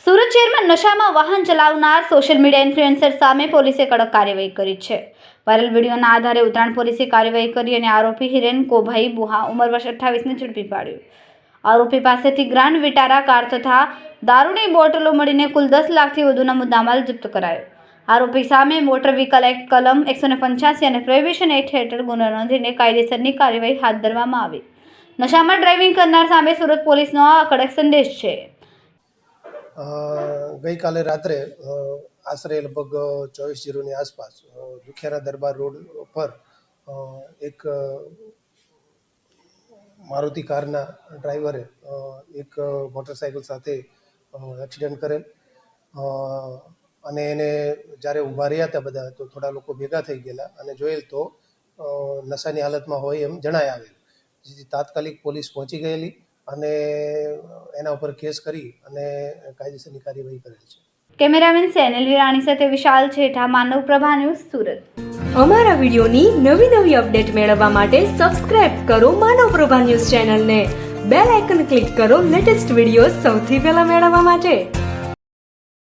સુરત શહેરમાં નશામાં વાહન ચલાવનાર સોશિયલ મીડિયા ઇન્ફ્લુએન્સર સામે પોલીસે કડક કાર્યવાહી કરી છે. વાયરલ વિડીયોના આધારે ઉત્તરાયણ પોલીસે કાર્યવાહી કરી અને આરોપી હિરેન કોભાઈ બુહા ઉંમર વર્ષ 28ને ઝડપી પાડ્યો. આરોપી પાસેથી ગ્રાન્ડ વિટારા કાર તથા દારૂની બોટલો મળીને કુલ 10 લાખથી વધુના મુદ્દામાલ જપ્ત કરાયો. આરોપી સામે મોટર વ્હીકલ એક્ટ કલમ 185 અને પ્રોહિબિશન એક્ટ હેઠળ ગુનો નોંધીને કાયદેસરની કાર્યવાહી હાથ ધરવામાં આવી. નશામાં ડ્રાઇવિંગ કરનાર સામે સુરત પોલીસનો આ કડક સંદેશ છે. ગઈકાલે રાત્રે આશરે લગભગ 24:00ની આસપાસ દુખિયારા દરબાર રોડ પર એક મારુતિ કારના ડ્રાઈવરે એક મોટરસાઇકલ સાથે એક્સિડન્ટ કરેલ અને એને જ્યારે ઊભા રહ્યા હતા બધા તો થોડા લોકો ભેગા થઈ ગયેલા અને જોયેલ તો નશાની હાલતમાં હોય એમ જણાય આવેલ, જેથી તાત્કાલિક પોલીસ પહોંચી ગયેલી અને એના ઉપર કેસ કરી અને કાયદેસરની કાર્યવાહી કરેલ છે. કેમેરામેન સેનલ વિરાણી સાથે વિશાલ છેઠા, માનવ પ્રભા ન્યૂઝ, સુરત. અમારા વિડીયોની નવી અપડેટ મેળવવા માટે સબસ્ક્રાઇબ કરો માનવ પ્રભા ન્યૂઝ ચેનલને. બેલ આઇકન ક્લિક કરો લેટેસ્ટ વિડીયો સૌથી પહેલા મેળવવા માટે.